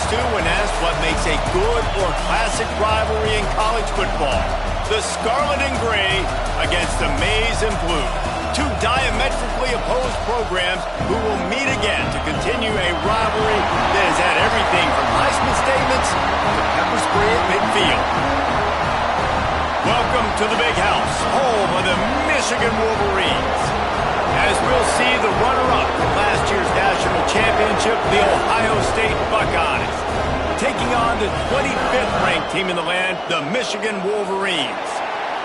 to when asked what makes a good or classic rivalry in college football. The Scarlet and Gray against the Maize and Blue. Two diametrically opposed programs who will meet again to continue a rivalry that has had everything from Heisman statements to pepper spray at midfield. Welcome to the Big House, home of the Michigan Wolverines. As we'll see the runner-up from last year's national championship, the Ohio State Buckeyes, taking on the 25th ranked team in the land, the Michigan Wolverines.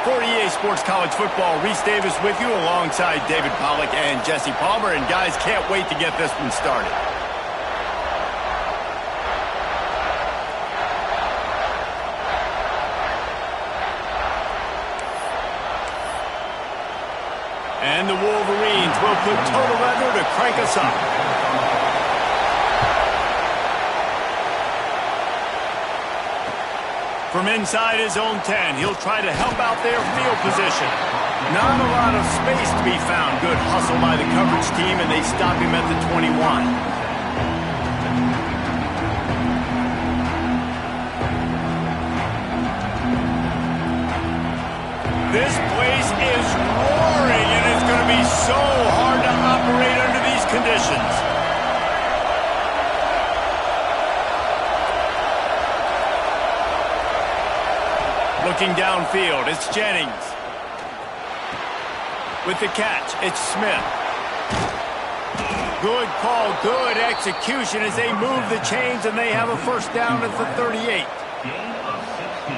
For EA Sports College Football, Reese Davis with you alongside David Pollack and Jesse Palmer. And guys, can't wait to get this one started. And the Wolverines will put total leather to crank us up. From inside his own 10, he'll try to help out their field position. Not a lot of space to be found. Good hustle by the coverage team, and they stop him at the 21. This place is roaring, and it's going to be so hard to operate under these conditions. Looking downfield, it's Jennings. With the catch, it's Smith. Good call, good execution as they move the chains, and they have a first down at the 38.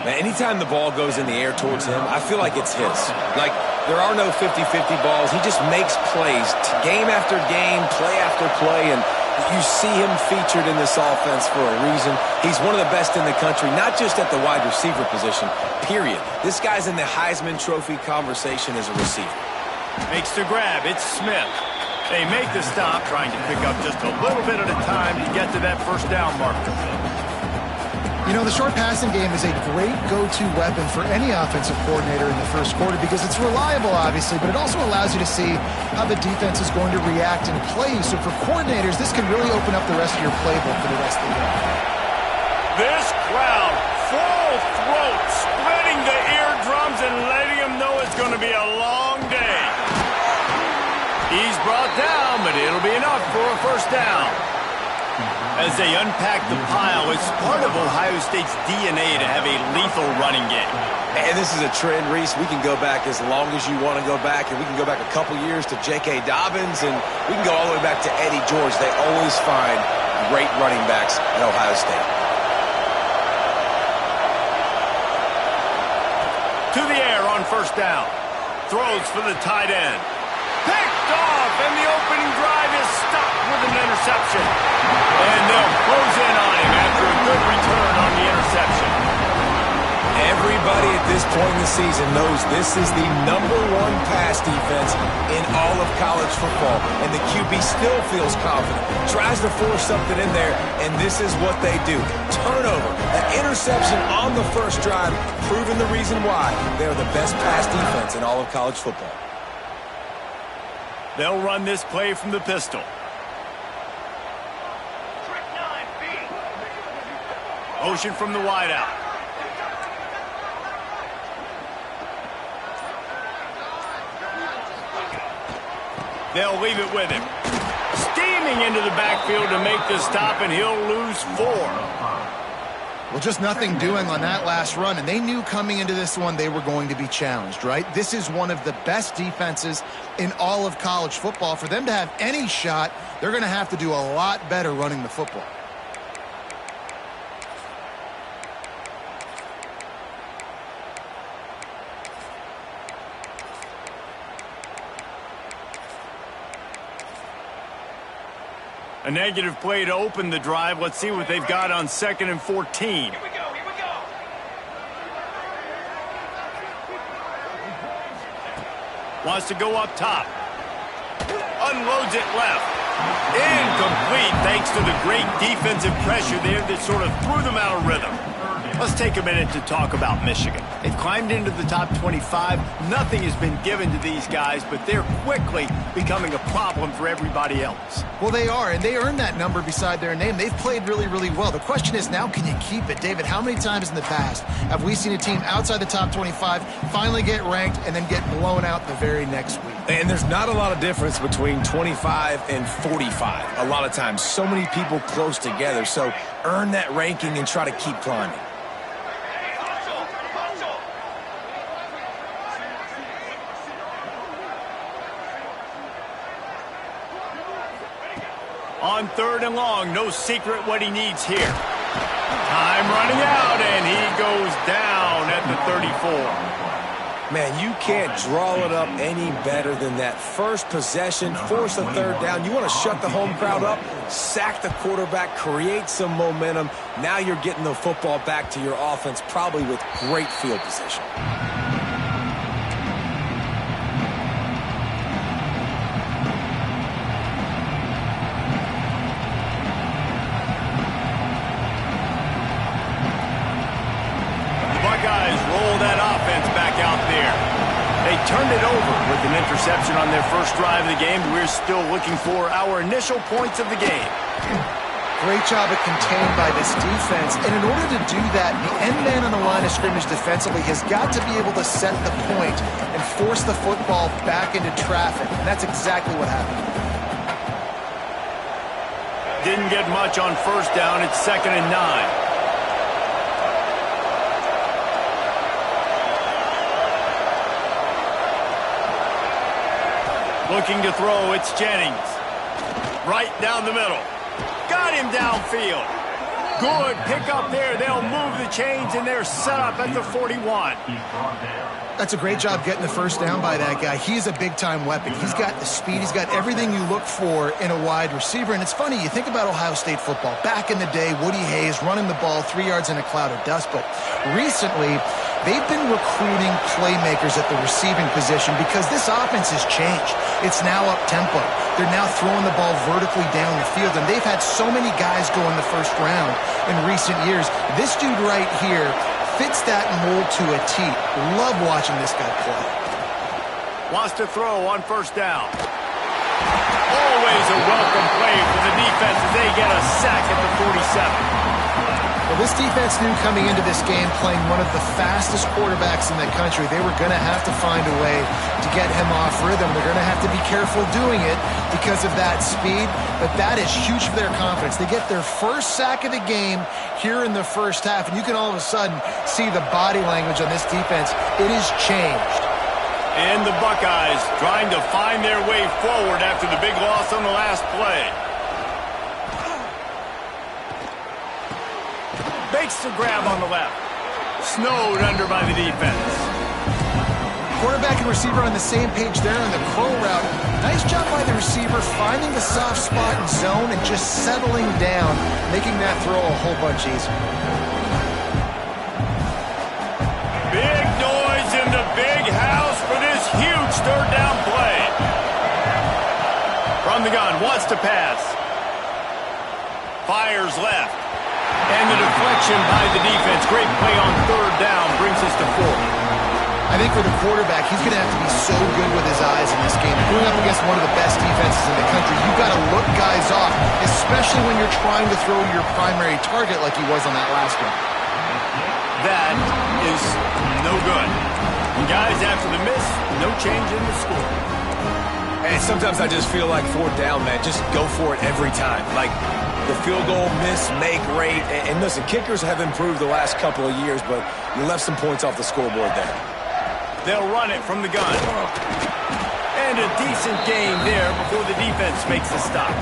Man, anytime the ball goes in the air towards him, I feel like it's his. Like, there are no 50-50 balls. He just makes plays, game after game, play after play, and you see him featured in this offense for a reason. He's one of the best in the country, not just at the wide receiver position, period. This guy's in the Heisman Trophy conversation as a receiver. Makes the grab. It's Smith. They make the stop, trying to pick up just a little bit at a time to get to that first down marker. You know, the short passing game is a great go-to weapon for any offensive coordinator in the first quarter because it's reliable, obviously, but it also allows you to see how the defense is going to react and play. So for coordinators, this can really open up the rest of your playbook for the rest of the game. This crowd, full throat, splitting the eardrums and letting them know it's going to be a long day. He's brought down, but it'll be enough for a first down. As they unpack the pile, it's part of Ohio State's DNA to have a lethal running game. And this is a trend, Reese. We can go back as long as you want to go back, and we can go back a couple years to J.K. Dobbins, and we can go all the way back to Eddie George. They always find great running backs at Ohio State. To the air on first down. Throws for the tight end. Picked off, and the opening drive is stopped with an interception. And they'll close in on him after a good return on the interception. Everybody at this point in the season knows this is the #1 pass defense in all of college football. And the QB still feels confident, tries to force something in there, and this is what they do. Turnover, an interception on the first drive, proving the reason why they're the best pass defense in all of college football. They'll run this play from the pistol. Motion from the wideout. They'll leave it with him. Steaming into the backfield to make the stop, and he'll lose 4. Well, just nothing doing on that last run, and they knew coming into this one they were going to be challenged, right? This is one of the best defenses in all of college football. For them to have any shot, they're going to have to do a lot better running the football. A negative play to open the drive. Let's see what they've got on 2nd and 14. Here we go. Wants to go up top. Unloads it left. Incomplete thanks to the great defensive pressure there that sort of threw them out of rhythm. Let's take a minute to talk about Michigan. They've climbed into the top 25. Nothing has been given to these guys, but they're quickly becoming a problem for everybody else. Well, they are, and they earned that number beside their name. They've played really, really well. The question is now, can you keep it? David, how many times in the past have we seen a team outside the top 25 finally get ranked and then get blown out the very next week? And there's not a lot of difference between 25 and 45 a lot of times. So many people close together. So earn that ranking and try to keep climbing. On 3rd and long, no secret what he needs here. Time running out, and he goes down at the 34. Man, you can't draw it up any better than that. First possession, force a 3rd down. You want to shut the home crowd up, sack the quarterback, create some momentum. Now you're getting the football back to your offense, probably with great field position. Turned it over with an interception on their first drive of the game. We're still looking for our initial points of the game. Great job at contained by this defense. And in order to do that, the end man on the line of scrimmage defensively has got to be able to set the point and force the football back into traffic. And that's exactly what happened. Didn't get much on 1st down. It's 2nd and 9. Looking to throw, it's Jennings. Right down the middle. Got him downfield. Good pick up there. They'll move the chains, and they're set up at the 41. That's a great job getting the 1st down by that guy. He's a big-time weapon. He's got the speed. He's got everything you look for in a wide receiver. And it's funny, you think about Ohio State football. Back in the day, Woody Hayes running the ball 3 yards in a cloud of dust. But recently, they've been recruiting playmakers at the receiving position because this offense has changed. It's now up-tempo. They're now throwing the ball vertically down the field, and they've had so many guys go in the 1st round in recent years. This dude right here fits that mold to a T. Love watching this guy play. Wants to throw on 1st down. Always a welcome play for the defense as they get a sack at the 47. Well, this defense knew coming into this game, playing one of the fastest quarterbacks in the country, they were going to have to find a way to get him off rhythm. They're going to have to be careful doing it because of that speed, but that is huge for their confidence. They get their 1st sack of the game here in the 1st half, and you can all of a sudden see the body language on this defense. It has changed. And the Buckeyes trying to find their way forward after the big loss on the last play. Makes the grab on the left. Snowed under by the defense. Quarterback and receiver on the same page there on the curl route. Nice job by the receiver finding the soft spot in zone and just settling down, making that throw a whole bunch easier. Big noise in the big house for this huge 3rd down play. From the gun, wants to pass. Fires left. And the deflection by the defense. Great play on 3rd down brings us to 4th. I think for the quarterback, he's going to have to be so good with his eyes in this game. Going up against one of the best defenses in the country, you've got to look guys off, especially when you're trying to throw to your primary target like he was on that last one. That is no good. And guys, after the miss, no change in the score. And sometimes I just feel like 4th down, man, just go for it every time. Like, the field goal miss, make rate. And listen, kickers have improved the last couple of years, but you left some points off the scoreboard there. They'll run it from the gun. And a decent game there before the defense makes the stop.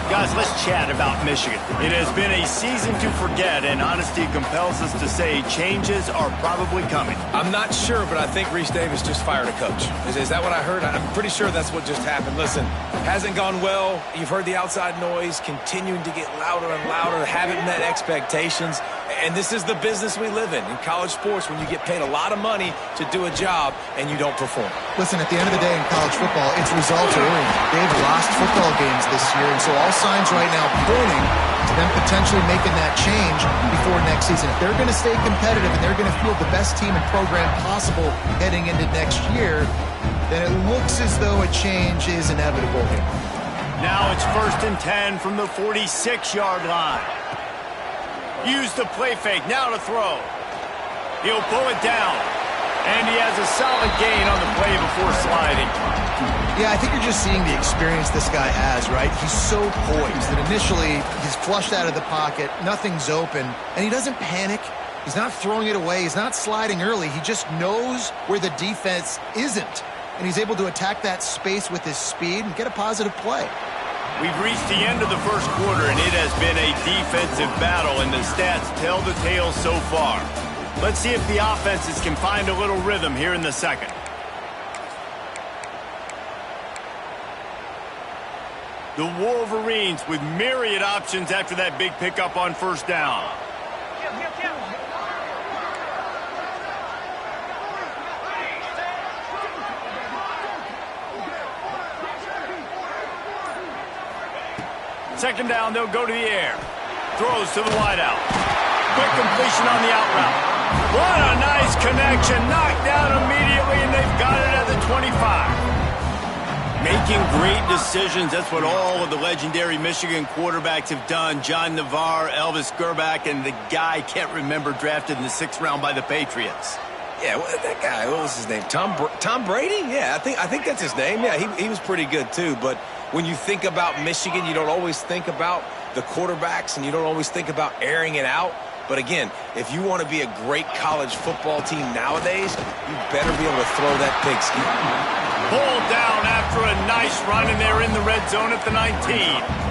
Guys, let's chat about Michigan. It has been a season to forget, and honesty compels us to say changes are probably coming. I'm not sure, but I think Reese Davis just fired a coach. Is that what I heard? I'm pretty sure that's what just happened. Listen, hasn't gone well. You've heard the outside noise continuing to get louder and louder. Haven't met expectations. And this is the business we live in college sports, when you get paid a lot of money to do a job and you don't perform. Listen, at the end of the day in college football, it's results oriented. They've lost football games this year, and so all signs right now pointing to them potentially making that change before next season. If they're going to stay competitive and they're going to field the best team and program possible heading into next year, then it looks as though a change is inevitable here. Now it's 1st and 10 from the 46-yard line. Use the play fake, now to throw. He'll pull it down. And he has a solid gain on the play before sliding. Yeah, I think you're just seeing the experience this guy has, right? He's so poised that initially he's flushed out of the pocket, nothing's open, and he doesn't panic. He's not throwing it away. He's not sliding early. He just knows where the defense isn't, and he's able to attack that space with his speed and get a positive play. We've reached the end of the first quarter, and it has been a defensive battle, and the stats tell the tale so far. Let's see if the offenses can find a little rhythm here in the second. The Wolverines with myriad options after that big pickup on first down. Second down, they'll go to the air. Throws to the wideout. Quick completion on the out route. What a nice connection. Knocked down immediately, and they've got it at the 25. Making great decisions. That's what all of the legendary Michigan quarterbacks have done. John Navarre, Elvis Gerbach, and the guy, can't remember, drafted in the 6th round by the Patriots. Yeah, that guy, what was his name? Tom Brady? Yeah, I think that's his name. Yeah, he was pretty good too. But when you think about Michigan, you don't always think about the quarterbacks, and you don't always think about airing it out. But again, if you want to be a great college football team nowadays, you better be able to throw that pigskin. Pulled down after a nice run, and they're in the red zone at the 19.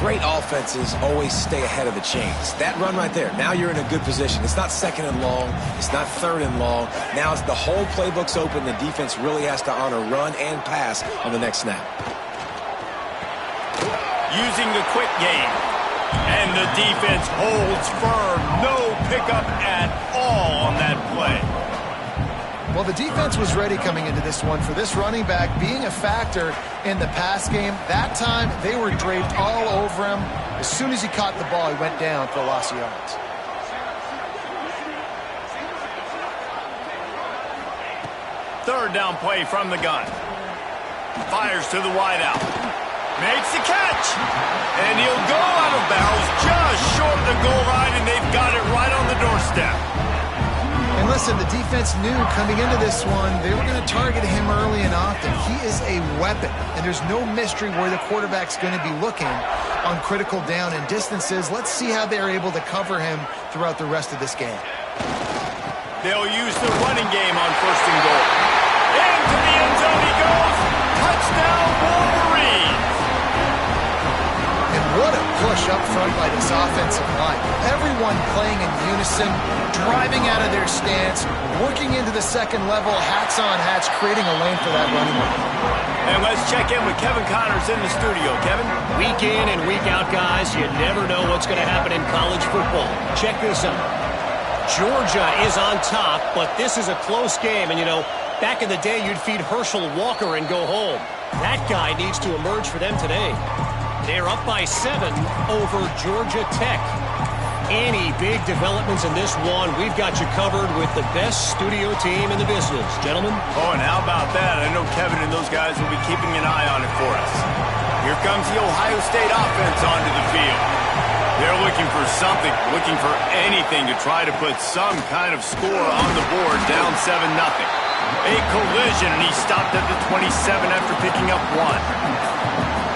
Great offenses always stay ahead of the chains. That run right there, now you're in a good position. It's not 2nd and long. It's not 3rd and long. Now it's the whole playbook's open. The defense really has to honor run and pass on the next snap. Using the quick game. And the defense holds firm. No pickup at all on that play. Well, the defense was ready coming into this one for this running back being a factor in the pass game. That time, they were draped all over him. As soon as he caught the ball, he went down for a loss of yards. Third down play from the gun. Fires to the wideout. Makes the catch. And he'll go out of bounds just short of the goal line, and they've got it right on the doorstep. And listen, the defense knew coming into this one, they were going to target him early and often. He is a weapon, and there's no mystery where the quarterback's going to be looking on critical down and distances. Let's see how they're able to cover him throughout the rest of this game. They'll use the running game on 1st and goal. Into the end zone he goes. Touchdown, Wolverines. And what a push up front by this offensive line. Everyone playing in unison, driving out of their stance, working into the second level, hats on hats, creating a lane for that running back. And let's check in with Kevin Connors in the studio. Kevin? Week in and week out, guys, you never know what's going to happen in college football. Check this out. Georgia is on top, but this is a close game. And, you know, back in the day, you'd feed Herschel Walker and go home. That guy needs to emerge for them today. They're up by 7 over Georgia Tech. Any big developments in this one, we've got you covered with the best studio team in the business. Gentlemen? Oh, and how about that? I know Kevin and those guys will be keeping an eye on it for us. Here comes the Ohio State offense onto the field. They're looking for something, looking for anything to try to put some kind of score on the board, down 7-0. A collision, and he stopped at the 27 after picking up 1.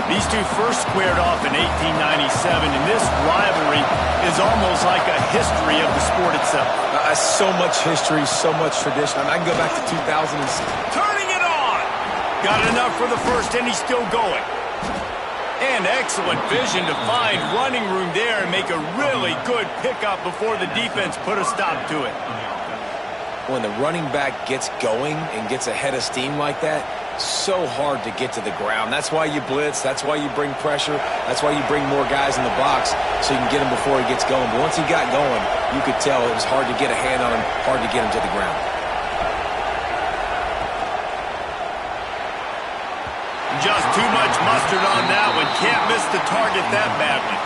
These two first squared off in 1897, and this rivalry is almost like a history of the sport itself. So much history, so much tradition. I can go back to 2006. Turning it on! Got enough for the first, and he's still going. And excellent vision to find running room there and make a really good pickup before the defense put a stop to it. When the running back gets going and gets ahead of steam like that, so hard to get to the ground. That's why you blitz. That's why you bring pressure. That's why you bring more guys in the box so you can get him before he gets going. But once he got going, you could tell it was hard to get a hand on him, hard to get him to the ground. Just too much mustard on that one. Can't miss the target that badly.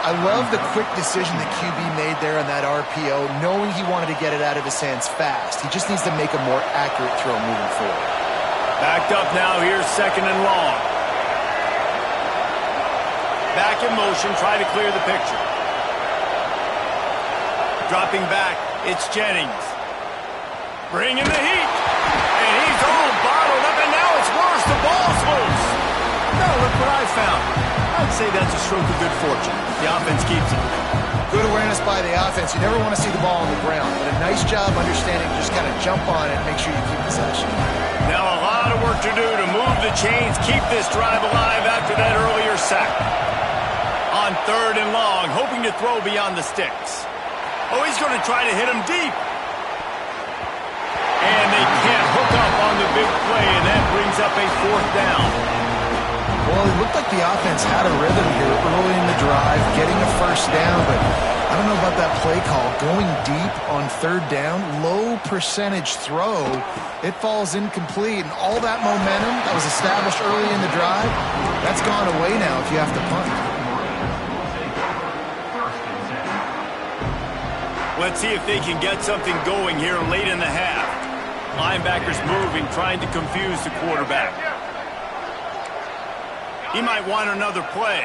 I love the quick decision the QB made there on that RPO, knowing he wanted to get it out of his hands fast. He just needs to make a more accurate throw moving forward. Backed up now, here's 2nd and long. Back in motion, try to clear the picture. Dropping back, it's Jennings. Bringing the heat. And he's all bottled up, and now it's worse. The ball's loose. Now look what I found. I'd say that's a stroke of good fortune. The offense keeps it. Good awareness by the offense. You never want to see the ball on the ground, but a nice job understanding to just kind of jump on it and make sure you keep possession. Now a lot of work to do to move the chains, keep this drive alive after that earlier sack. On 3rd and long, hoping to throw beyond the sticks. Oh, he's going to try to hit him deep. And they can't hook up on the big play, and that brings up a 4th down. Well, it looked like the offense had a rhythm here early in the drive, getting a 1st down, but I don't know about that play call. Going deep on 3rd down, low percentage throw, it falls incomplete, and all that momentum that was established early in the drive, that's gone away now if you have to punt. Let's see if they can get something going here late in the half. Linebackers moving, trying to confuse the quarterback. He might want another play.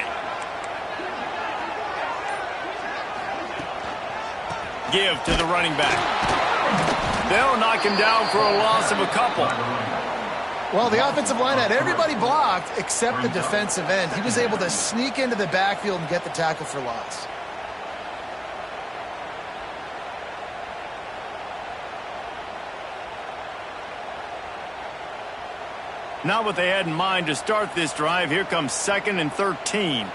Give to the running back. They'll knock him down for a loss of a couple. Well, the offensive line had everybody blocked except the defensive end. He was able to sneak into the backfield and get the tackle for loss. Not what they had in mind to start this drive. Here comes 2nd and 13.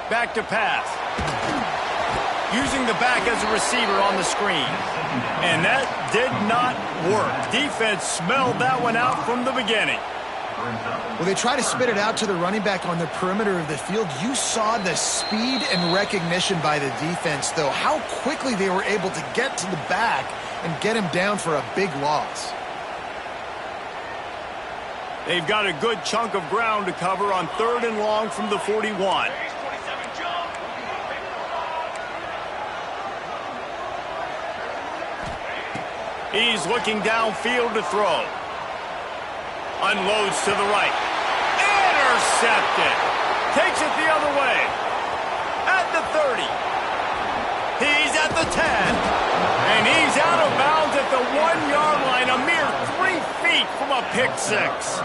Back to pass. Using the back as a receiver on the screen. And that did not work. Defense smelled that one out from the beginning. Well, they try to spit it out to the running back on the perimeter of the field. You saw the speed and recognition by the defense, though. How quickly they were able to get to the back and get him down for a big loss. They've got a good chunk of ground to cover on 3rd and long from the 41. He's looking downfield to throw. Unloads to the right. Intercepted. Takes it the other way. At the 30. He's at the 10. And he's out of bounds at the 1-yard line. A mere 3 feet from a pick six.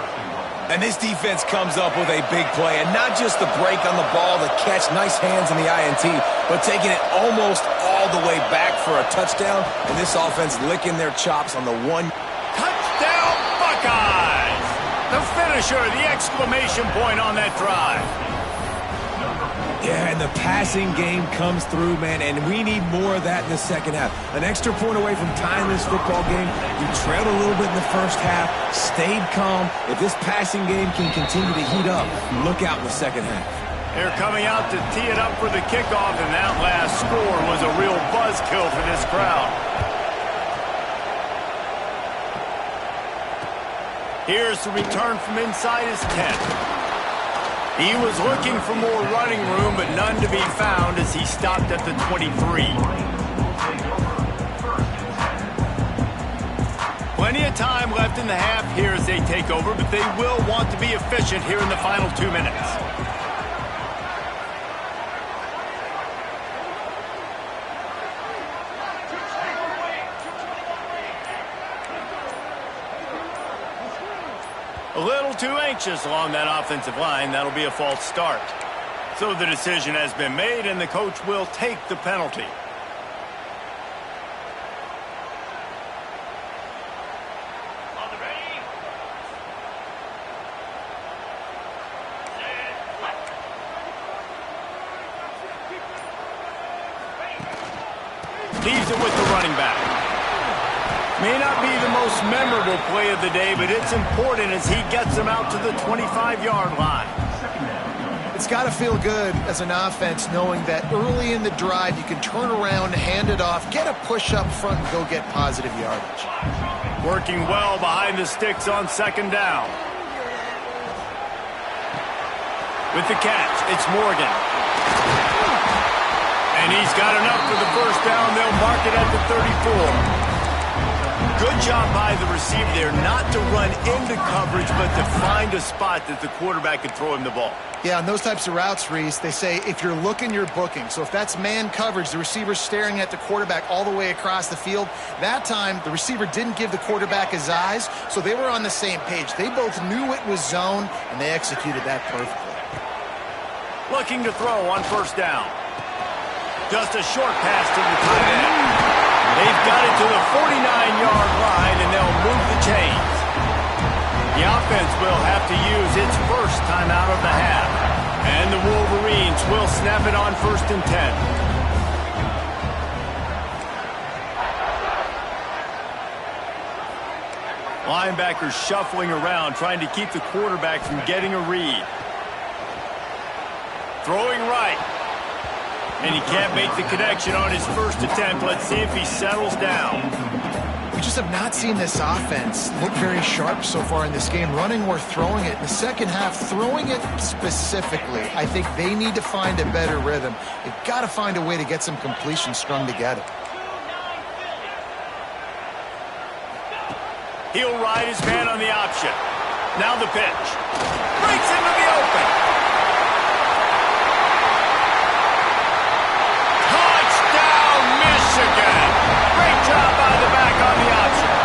And this defense comes up with a big play. And not just the break on the ball, the catch, nice hands in the INT, but taking it almost all the way back for a touchdown. And this offense licking their chops on the 1. Touchdown, Buckeyes! The finisher, the exclamation point on that drive. Yeah, and the passing game comes through, man, and we need more of that in the 2nd half. An extra point away from tying this football game. We trailed a little bit in the 1st half, stayed calm. If this passing game can continue to heat up, look out in the 2nd half. They're coming out to tee it up for the kickoff, and that last score was a real buzzkill for this crowd. Here's the return from inside his 10. He was looking for more running room, but none to be found as he stopped at the 23. Plenty of time left in the half here as they take over, but they will want to be efficient here in the final 2 minutes. A little too anxious along that offensive line. That'll be a false start. So the decision has been made, and the coach will take the penalty. Leaves it with the running back. May not be the most memorable play of the day, but it's important as he gets them out to the 25-yard line. It's got to feel good as an offense knowing that early in the drive you can turn around, hand it off, get a push up front, and go get positive yardage. Working well behind the sticks on 2nd down. With the catch, it's Morgan. And he's got enough for the first down. They'll mark it at the 34. Good job by the receiver there, not to run into coverage, but to find a spot that the quarterback could throw him the ball. Yeah, on those types of routes, Reese, they say if you're looking, you're booking. So if that's man coverage, the receiver's staring at the quarterback all the way across the field. That time, the receiver didn't give the quarterback his eyes, so they were on the same page. They both knew it was zone, and they executed that perfectly. Looking to throw on first down. Just a short pass to the tight end. They've got it to the 49-yard line, and they'll move the chains. The offense will have to use its first timeout of the half. And the Wolverines will snap it on 1st and 10. Linebackers shuffling around, trying to keep the quarterback from getting a read. Throwing right. And he can't make the connection on his first attempt. Let's see if he settles down. We just have not seen this offense look very sharp so far in this game, running or throwing it. In the second half, throwing it specifically, I think they need to find a better rhythm. They've got to find a way to get some completion strung together. He'll ride his man on the option. Now the pitch. Breaks into the open. Touchdown, Michigan. Great job by the back on the option.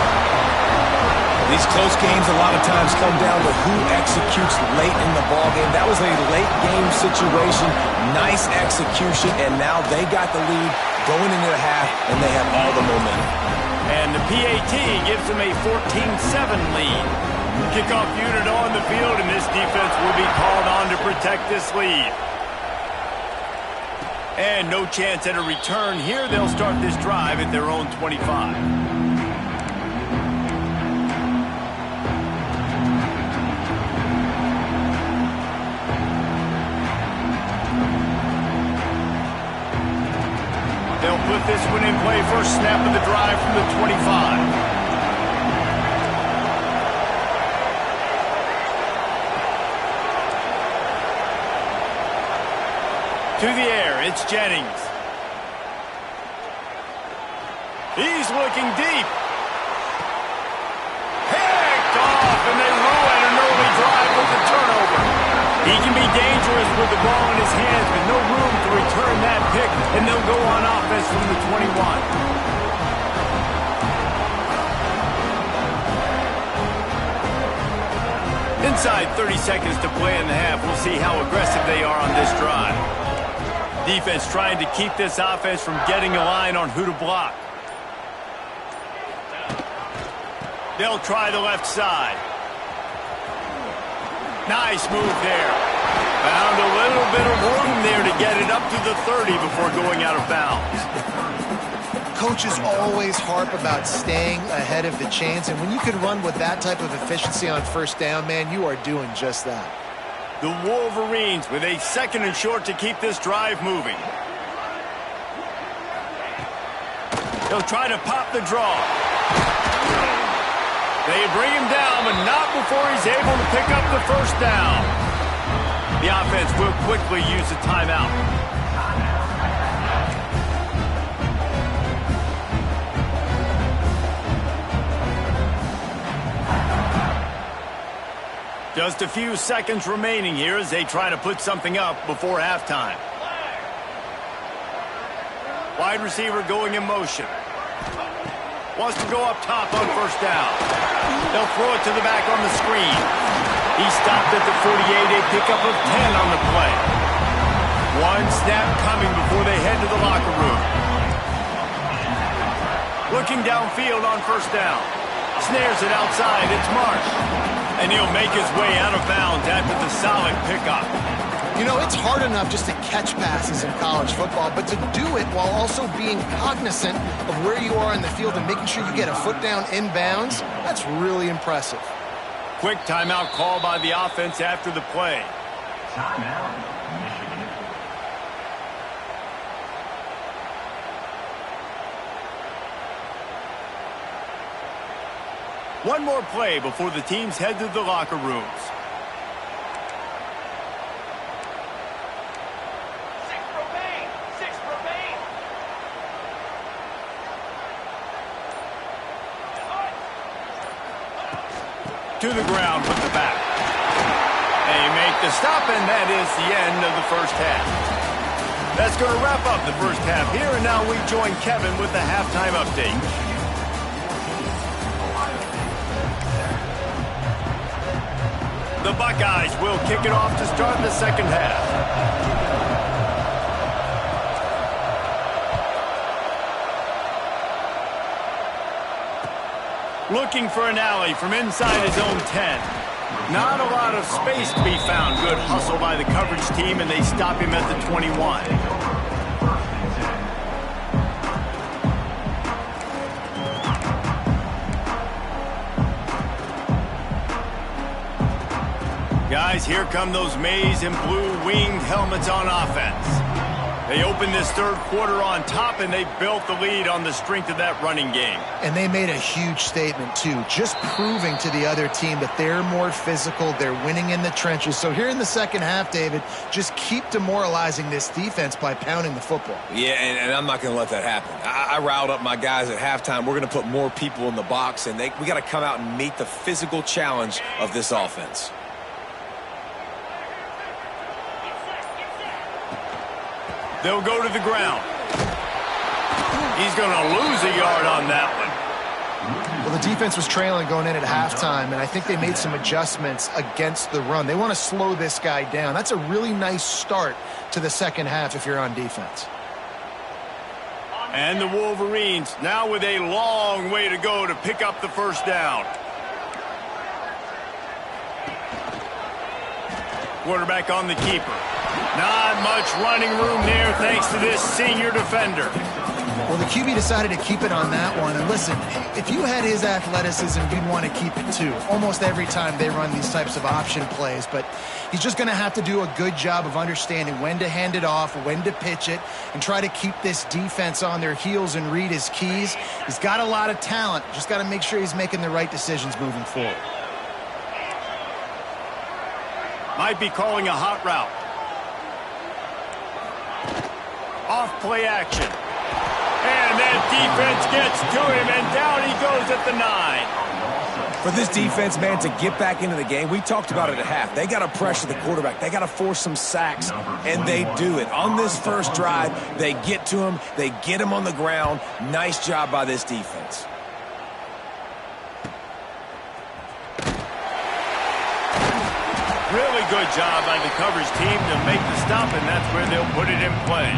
These close games a lot of times come down to who executes late in the ballgame. That was a late game situation. Nice execution, and now they got the lead going into the half, and they have all the momentum. And the PAT gives them a 14-7 lead. Kickoff unit on the field, and this defense will be called on to protect this lead. And no chance at a return here. They'll start this drive at their own 25. They'll put this one in play. First snap of the drive from the 25. To the air, it's Jennings. He's looking deep. Picked off, and they ruin an early drive with the turnover. He can be dangerous with the ball in his hands, but no room to return that pick, and they'll go on offense from the 21. Inside 30 seconds to play in the half. We'll see how aggressive they are on this drive. Defense trying to keep this offense from getting a line on who to block. They'll try the left side. Nice move there. Found a little bit of room there to get it up to the 30 before going out of bounds. Coaches always harp about staying ahead of the chains, and when you can run with that type of efficiency on first down, man, you are doing just that. The Wolverines with a 2nd and short to keep this drive moving. They'll try to pop the draw. They bring him down, but not before he's able to pick up the first down. The offense will quickly use a timeout. Just a few seconds remaining here as they try to put something up before halftime. Wide receiver going in motion. Wants to go up top on first down. They'll throw it to the back on the screen. He stopped at the 48, a pickup of 10 on the play. One snap coming before they head to the locker room. Looking downfield on first down. Snares it outside. It's Marsh. And he'll make his way out of bounds after the solid pickup. You know, it's hard enough just to catch passes in college football, but to do it while also being cognizant of where you are in the field and making sure you get a foot down inbounds, that's really impressive. Quick timeout call by the offense after the play. Timeout, Michigan. One more play before the teams head to the locker rooms. To the ground with the back. They make the stop, and that is the end of the first half. That's going to wrap up the first half here, and now we join Kevin with the halftime update. The Buckeyes will kick it off to start the second half. Looking for an alley from inside his own 10. Not a lot of space to be found. Good hustle by the coverage team, and they stop him at the 21. Guys, here come those maize and blue winged helmets on offense. They opened this third quarter on top, and they built the lead on the strength of that running game. And they made a huge statement, too, just proving to the other team that they're more physical, they're winning in the trenches. So here in the second half, David, just keep demoralizing this defense by pounding the football. Yeah, and I'm not going to let that happen. I riled up my guys at halftime. We're going to put more people in the box, and we got to come out and meet the physical challenge of this offense. They'll go to the ground. He's going to lose a yard on that one. Well, the defense was trailing going in at halftime, and I think they made some adjustments against the run. They want to slow this guy down. That's a really nice start to the second half if you're on defense. And the Wolverines now with a long way to go to pick up the first down. Quarterback on the keeper. Not much running room there thanks to this senior defender. Well, the QB decided to keep it on that one. And listen, if you had his athleticism, you'd want to keep it too. Almost every time they run these types of option plays. But he's just going to have to do a good job of understanding when to hand it off, when to pitch it, and try to keep this defense on their heels and read his keys. He's got a lot of talent. Just got to make sure he's making the right decisions moving forward. Might be calling a hot route. Off play action. And that defense gets to him, and down he goes at the 9. For this defense, man, to get back into the game, we talked about it at half. They got to pressure the quarterback. They got to force some sacks, and they do it. On this first drive, they get to him. They get him on the ground. Nice job by this defense. Really good job by the coverage team to make the stop, and that's where they'll put it in play.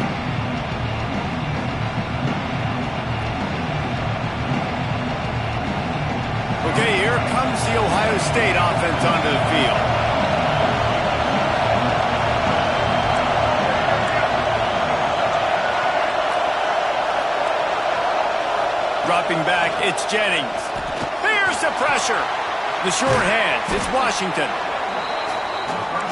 Okay, here comes the Ohio State offense onto the field. Dropping back, it's Jennings. There's the pressure. The short hands, it's Washington.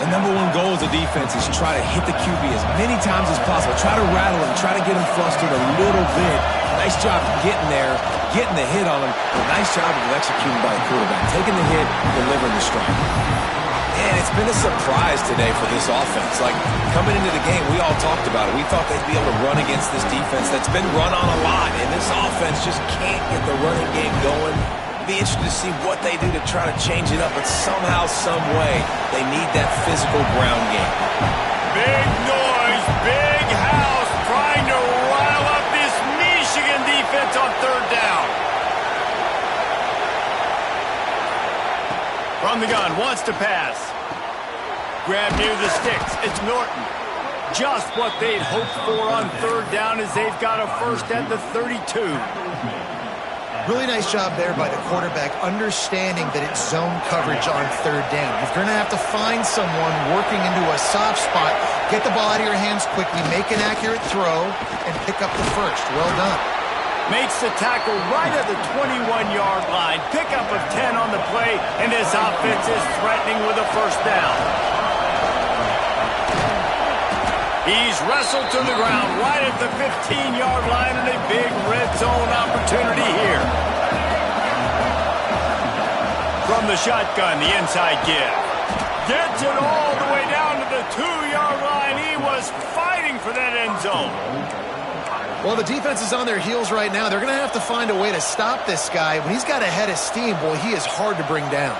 The number one goal of the defense is try to hit the QB as many times as possible. Try to rattle him, try to get him flustered a little bit. Nice job getting there, getting the hit on him. But nice job of executing by the quarterback. Taking the hit, delivering the strike. And it's been a surprise today for this offense. Like, coming into the game, we all talked about it. We thought they'd be able to run against this defense that's been run on a lot. And this offense just can't get the running game going. Be interested to see what they do to try to change it up, but somehow, some way, they need that physical ground game. Big noise, big house, trying to rile up this Michigan defense on third down. From the gun, wants to pass. Grab near the sticks, it's Norton. Just what they'd hoped for on third down as they've got a first at the 32. Really nice job there by the quarterback, understanding that it's zone coverage on third down. You're going to have to find someone working into a soft spot, get the ball out of your hands quickly, make an accurate throw, and pick up the first. Well done. Makes the tackle right at the 21-yard line. Pickup of 10 on the play, and this offense is threatening with a first down. He's wrestled to the ground right at the 15-yard line, and a big red zone opportunity here. From the shotgun, the inside give. Gets it all the way down to the 2-yard line. He was fighting for that end zone. Well, the defense is on their heels right now. They're going to have to find a way to stop this guy. When he's got a head of steam, boy, he is hard to bring down.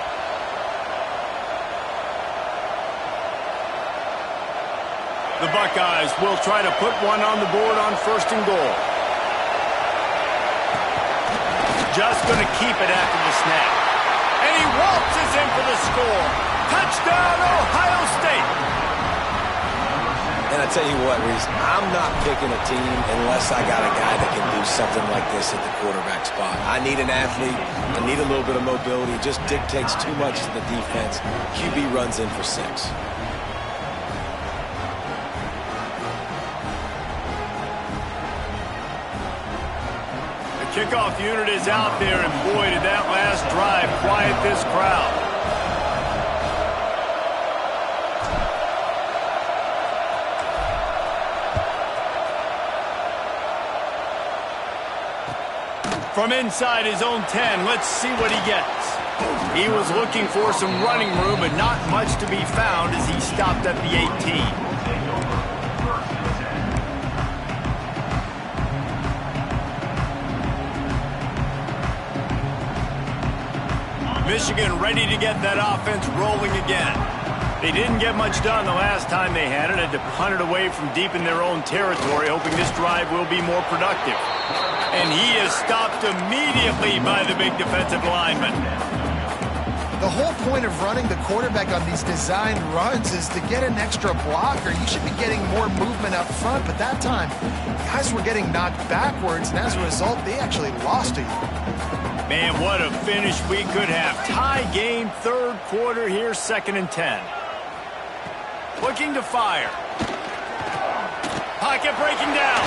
The Buckeyes will try to put one on the board on 1st and goal. Just going to keep it after the snap. And he waltzes in for the score. Touchdown, Ohio State. And I tell you what, Reese, I'm not picking a team unless I got a guy that can do something like this at the quarterback spot. I need an athlete. I need a little bit of mobility. It just dictates too much to the defense. QB runs in for 6. Kickoff unit is out there, and boy, did that last drive quiet this crowd. From inside his own 10, let's see what he gets. He was looking for some running room, but not much to be found as he stopped at the 18. Michigan ready to get that offense rolling again. They didn't get much done the last time they had it. Had to punt it away from deep in their own territory, hoping this drive will be more productive. And he is stopped immediately by the big defensive lineman. The whole point of running the quarterback on these designed runs is to get an extra blocker. You should be getting more movement up front, but that time, guys were getting knocked backwards, and as a result, they actually lost to you. Man, what a finish we could have. Tie game, 3rd quarter here, 2nd and 10. Looking to fire. Pocket breaking down.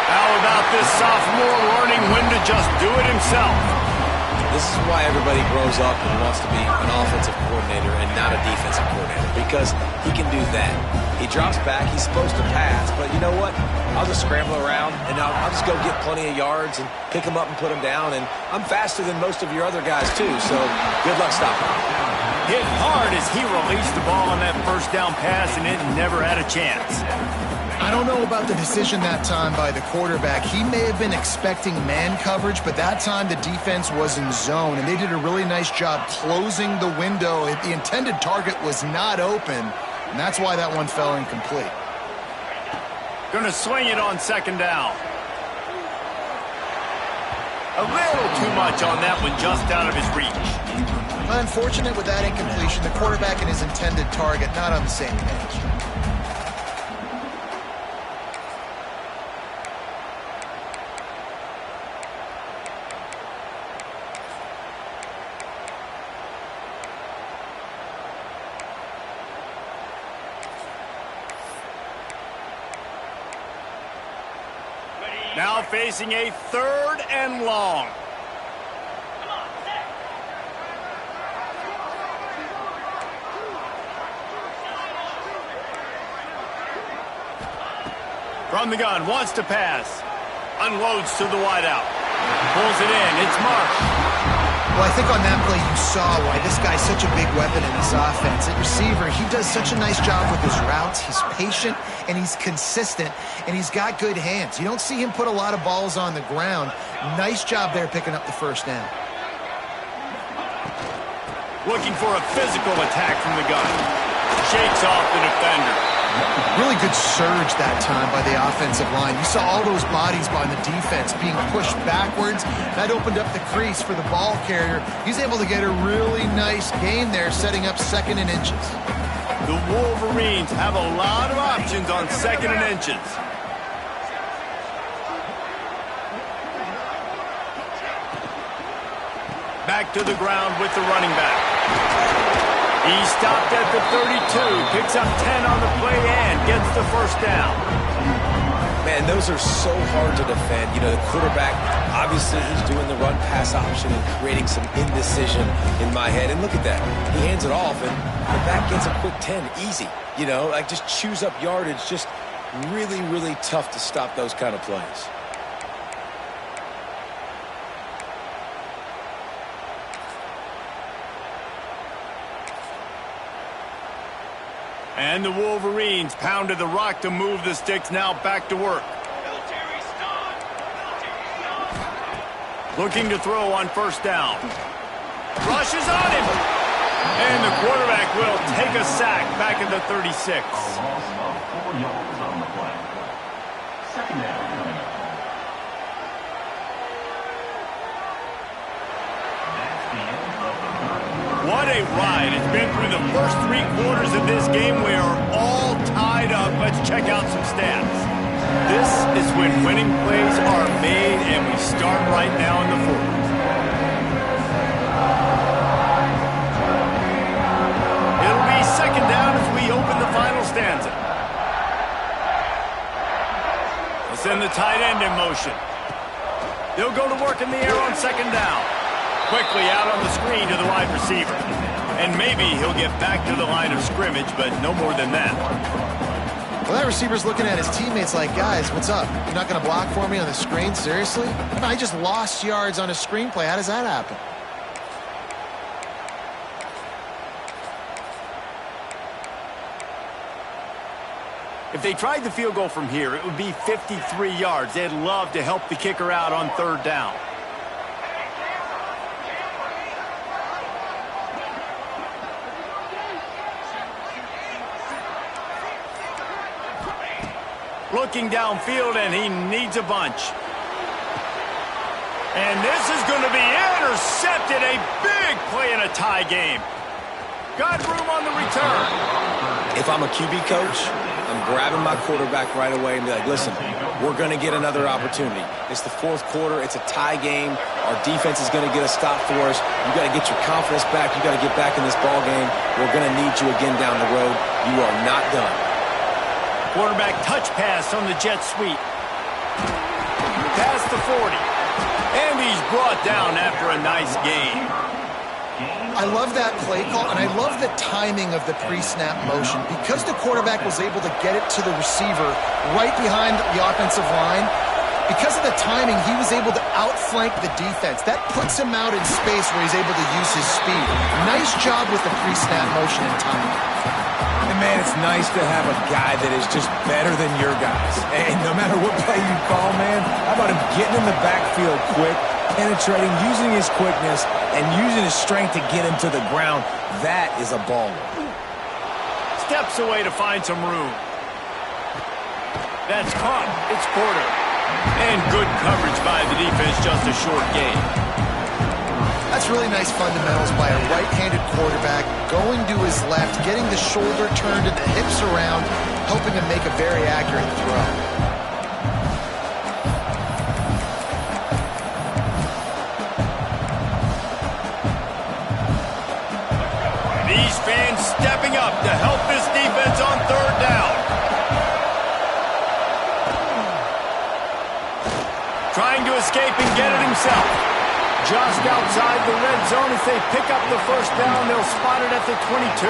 How about this sophomore learning when to just do it himself? This is why everybody grows up and wants to be an offensive coordinator and not a defensive coordinator, because he can do that. He drops back, he's supposed to pass, but you know what? I'll just scramble around, and I'll just go get plenty of yards and pick him up and put him down, and I'm faster than most of your other guys, too, so good luck stopping him. Hit hard as he released the ball on that 1st down pass, and it never had a chance. I don't know about the decision that time by the quarterback. He may have been expecting man coverage, but that time the defense was in zone, and they did a really nice job closing the window. The intended target was not open, and that's why that one fell incomplete. Gonna swing it on 2nd down. A little too much on that one, just out of his reach. Unfortunate with that incompletion. The quarterback and his intended target not on the same page. Now facing a 3rd and long. From the gun, wants to pass. Unloads to the wideout. Pulls it in, it's Marsh. Well, I think on that play you saw why this guy's such a big weapon in this offense. At receiver, he does such a nice job with his routes. He's patient, and he's consistent, and he's got good hands. You don't see him put a lot of balls on the ground. Nice job there picking up the 1st down. Looking for a physical attack from the gun. Shakes off the defender. Really good surge that time by the offensive line. You saw all those bodies by the defense being pushed backwards. That opened up the crease for the ball carrier. He's able to get a really nice gain there, setting up 2nd and inches. The Wolverines have a lot of options on 2nd and inches. Back to the ground with the running back. He stopped at the 32, picks up 10 on the play and gets the 1st down. Man, those are so hard to defend. You know, the quarterback, obviously he's doing the run-pass option and creating some indecision in my head. And look at that. He hands it off, and the back gets a quick 10, easy. You know, like just chews up yardage. Just really, really tough to stop those kind of plays. And the Wolverines pounded the rock to move the sticks, now back to work. Looking to throw on 1st down. Rushes on him. And the quarterback will take a sack back at the 36. A loss of 4 yards on the play. Second down coming up. That's the end of the third quarter. What a ride. It's been through the first 3 quarters of this game. We are all tied up. Let's check out some stats. This is when winning plays are made, and we start right now in the fourth. It'll be second down as we open the final stanza. We'll send the tight end in motion. They'll go to work in the air on second down. Quickly out on the screen to the wide receiver. And maybe he'll get back to the line of scrimmage, but no more than that. Well, that receiver's looking at his teammates like, guys, what's up? You're not going to block for me on the screen? Seriously? I just lost yards on a screenplay. How does that happen? If they tried the field goal from here, it would be 53 yards. They'd love to help the kicker out on third down. Looking downfield, and he needs a bunch. And this is going to be intercepted. A big play in a tie game. Got room on the return. If I'm a QB coach, I'm grabbing my quarterback right away and be like, listen, we're going to get another opportunity. It's the fourth quarter. It's a tie game. Our defense is going to get a stop for us. You got to get your confidence back. You got to get back in this ball game. We're going to need you again down the road. You are not done. Quarterback touch pass on the jet sweep. Past the 40. And he's brought down after a nice gain. I love that play call, and I love the timing of the pre-snap motion. Because the quarterback was able to get it to the receiver right behind the offensive line, because of the timing, he was able to outflank the defense. That puts him out in space where he's able to use his speed. Nice job with the pre-snap motion and timing. And man, it's nice to have a guy that is just better than your guys. And no matter what play you call, man, how about him getting in the backfield quick, penetrating, using his quickness, and using his strength to get him to the ground. That is a baller. Steps away to find some room. That's caught. It's Porter. And good coverage by the defense, just a short gain. That's really nice fundamentals by a right-handed quarterback, going to his left, getting the shoulder turned and the hips around, helping him make a very accurate throw. These fans stepping up to help this defense on third down. Trying to escape and get it himself. Just outside the red zone. If they pick up the first down, they'll spot it at the 22.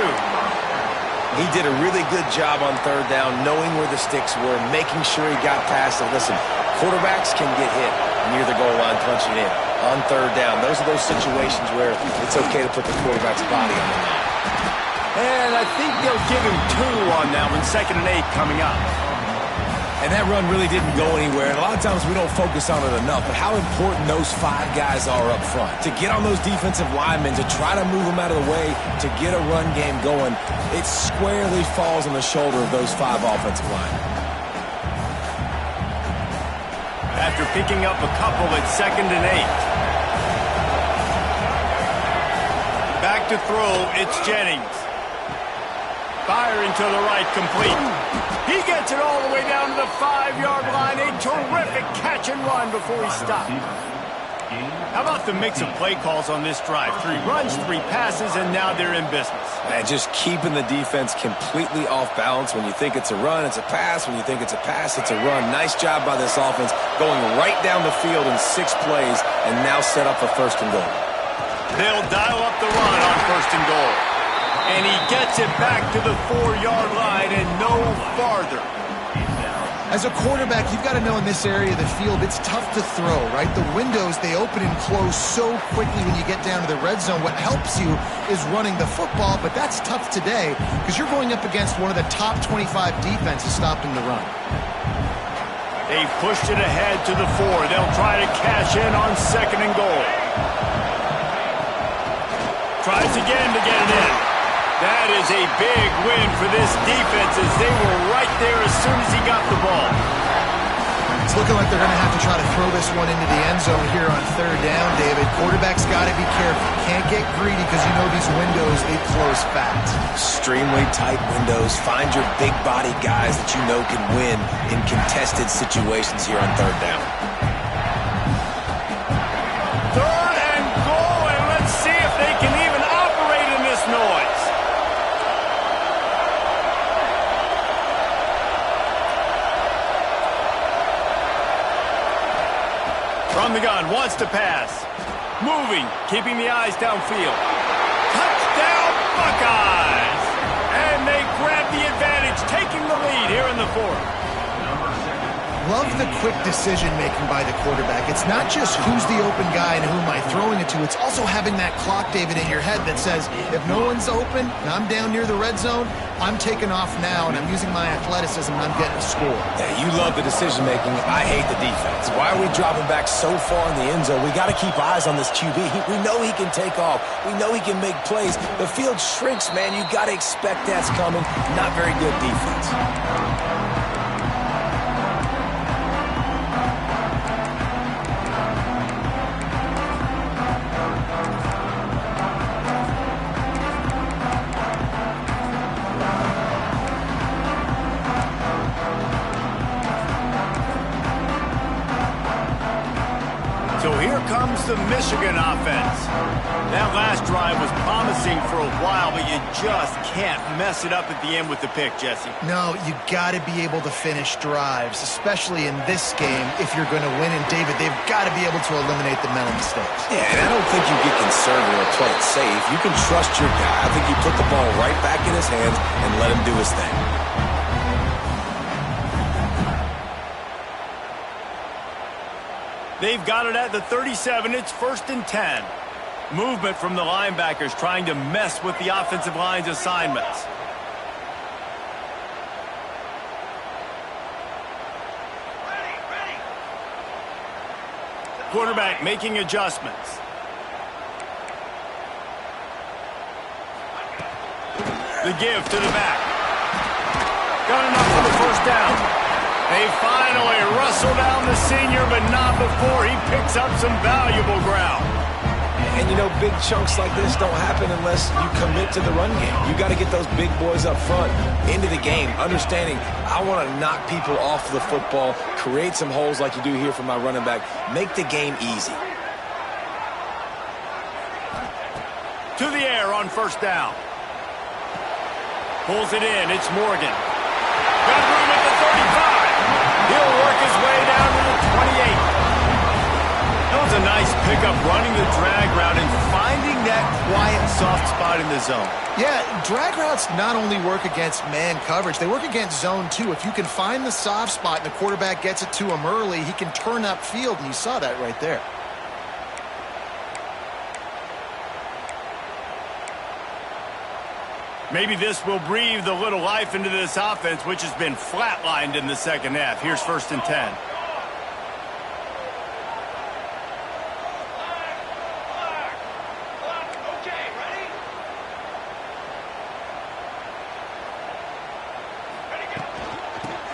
He did a really good job on third down, knowing where the sticks were, making sure he got past it. Listen, quarterbacks can get hit near the goal line punching in on third down. Those are those situations where it's okay to put the quarterback's body on the line. And I think they'll give him 2 on that one, 2nd and 8 coming up. And that run really didn't go anywhere. And a lot of times we don't focus on it enough, but how important those 5 guys are up front. To get on those defensive linemen, to try to move them out of the way, to get a run game going, it squarely falls on the shoulder of those 5 offensive linemen. After picking up a couple at 2nd and 8. Back to throw, it's Jennings. Firing to the right, complete. He gets it all the way down to the 5-yard line. A terrific catch and run before he stopped. How about the mix of play calls on this drive? 3 runs, 3 passes, and now they're in business. And just keeping the defense completely off balance. When you think it's a run, it's a pass. When you think it's a pass, it's a run. Nice job by this offense, going right down the field in 6 plays and now set up for 1st and goal. They'll dial up the run on 1st and goal. And he gets it back to the 4-yard line and no farther. As a quarterback, you've got to know in this area of the field, it's tough to throw, right? The windows, they open and close so quickly when you get down to the red zone. What helps you is running the football, but that's tough today because you're going up against one of the top 25 defenses stopping the run. They've pushed it ahead to the 4. They'll try to cash in on 2nd and goal. Tries again to get it in. That is a big win for this defense as they were right there as soon as he got the ball. It's looking like they're going to have to try to throw this one into the end zone here on third down, David. Quarterback's got to be careful. Can't get greedy because you know these windows, they close fast. Extremely tight windows. Find your big body guys that you know can win in contested situations here on third down. Third and goal, and let's see if they can even operate in this noise. From the gun, wants to pass. Moving, keeping the eyes downfield. Touchdown, Buckeyes! And they grab the advantage, taking the lead here in the fourth. Love the quick decision-making by the quarterback. It's not just who's the open guy and who am I throwing it to. It's also having that clock, David, in your head that says, if no one's open and I'm down near the red zone, I'm taking off now and I'm using my athleticism and I'm getting a score. Yeah, you love the decision-making. I hate the defense. Why are we dropping back so far in the end zone? We got to keep eyes on this QB. We know he can take off. We know he can make plays. The field shrinks, man. You got to expect that's coming. Not very good defense. So here comes the Michigan offense. That last drive was promising for a while, but you just can't mess it up at the end with the pick, Jesse. No, you got to be able to finish drives, especially in this game if you're going to win. And, David, they've got to be able to eliminate the mental mistakes. Yeah, and I don't think you get conservative or play it safe. You can trust your guy. I think you put the ball right back in his hands and let him do his thing. They've got it at the 37. It's 1st and 10. Movement from the linebackers trying to mess with the offensive line's assignments. Quarterback making adjustments. The give to the back. Got enough for the first down. They finally wrestle down the senior, but not before he picks up some valuable ground. And, you know, big chunks like this don't happen unless you commit to the run game. You got to get those big boys up front into the game, understanding I want to knock people off the football, create some holes like you do here for my running back, make the game easy. To the air on first down. Pulls it in. It's Morgan. Got room at the 35. He'll work his way down to the 28. That was a nice pickup, running the drag route and finding that quiet, soft spot in the zone. Yeah, drag routes not only work against man coverage, they work against zone too. If you can find the soft spot and the quarterback gets it to him early, he can turn upfield, and you saw that right there. Maybe this will breathe a little life into this offense, which has been flatlined in the second half. Here's 1st and 10.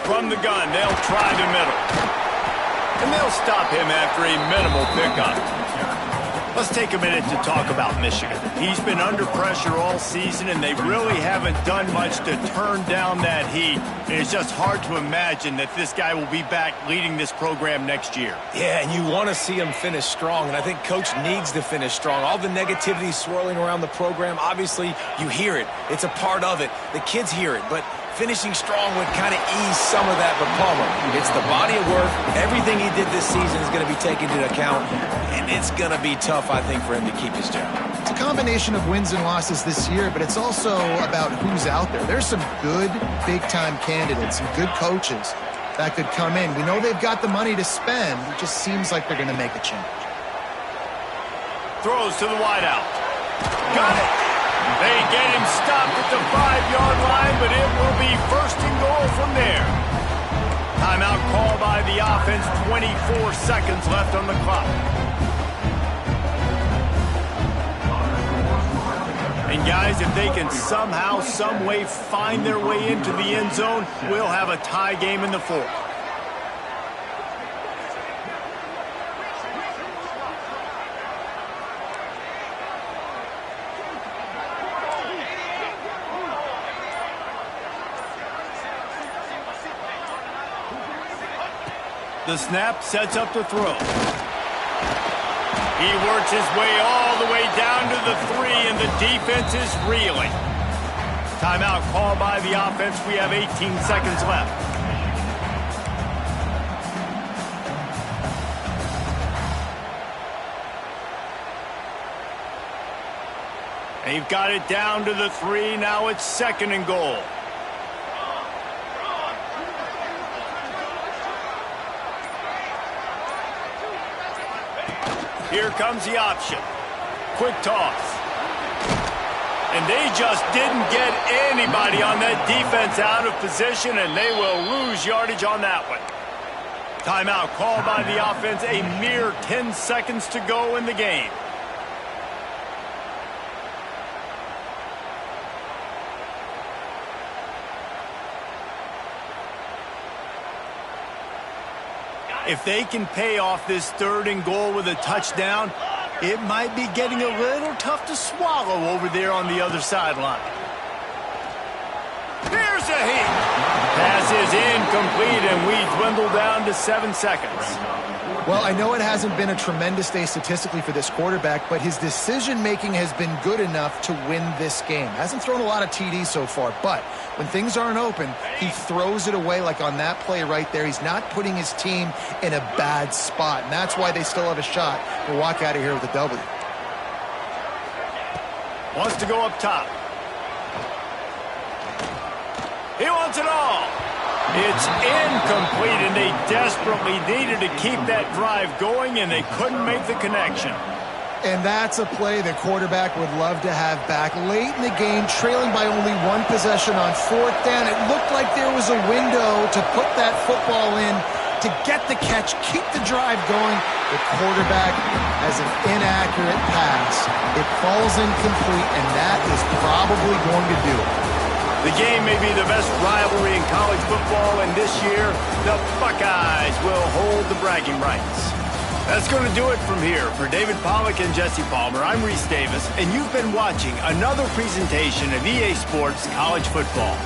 From the gun, they'll try the middle. And they'll stop him after a minimal pickup. Let's take a minute to talk about Michigan. He's been under pressure all season, and they really haven't done much to turn down that heat. And it's just hard to imagine that this guy will be back leading this program next year. Yeah, and you want to see him finish strong, and I think Coach needs to finish strong. All the negativity swirling around the program, obviously, you hear it. It's a part of it. The kids hear it, but finishing strong would kind of ease some of that. But Palmer, it's the body of work. Everything he did this season is going to be taken into account, and it's going to be tough, I think, for him to keep his job. It's a combination of wins and losses this year, but it's also about who's out there. There's some good big-time candidates, some good coaches that could come in. We know they've got the money to spend. It just seems like they're going to make a change. Throws to the wideout. Got it. They get him stopped at the 5-yard line, but it will be 1st and goal from there. Timeout call by the offense. 24 seconds left on the clock. And guys, if they can somehow, some way find their way into the end zone, we'll have a tie game in the fourth. The snap sets up the throw. He works his way all the way down to the 3, and the defense is reeling. Timeout called by the offense. We have 18 seconds left. They've got it down to the 3. Now it's 2nd and goal. Here comes the option. Quick toss. And they just didn't get anybody on that defense out of position, and they will lose yardage on that one. Timeout called by the offense. A mere 10 seconds to go in the game. If they can pay off this 3rd and goal with a touchdown, it might be getting a little tough to swallow over there on the other sideline. Here's a hit. Pass is incomplete, and we dwindle down to 7 seconds. Well, I know it hasn't been a tremendous day statistically for this quarterback, but his decision-making has been good enough to win this game. Hasn't thrown a lot of TDs so far, but when things aren't open, he throws it away like on that play right there. He's not putting his team in a bad spot, and that's why they still have a shot to walk out of here with a W. Wants to go up top. He wants it all. It's incomplete, and they desperately needed to keep that drive going, and they couldn't make the connection. And that's a play the quarterback would love to have back. Late in the game, trailing by only 1 possession on 4th down, it looked like there was a window to put that football in, to get the catch, keep the drive going. The quarterback has an inaccurate pass. It falls incomplete, and that is probably going to do it. The game may be the best rivalry in college football, and this year, the Buckeyes will hold the bragging rights. That's going to do it from here. For David Pollack and Jesse Palmer, I'm Reese Davis, and you've been watching another presentation of EA Sports College Football.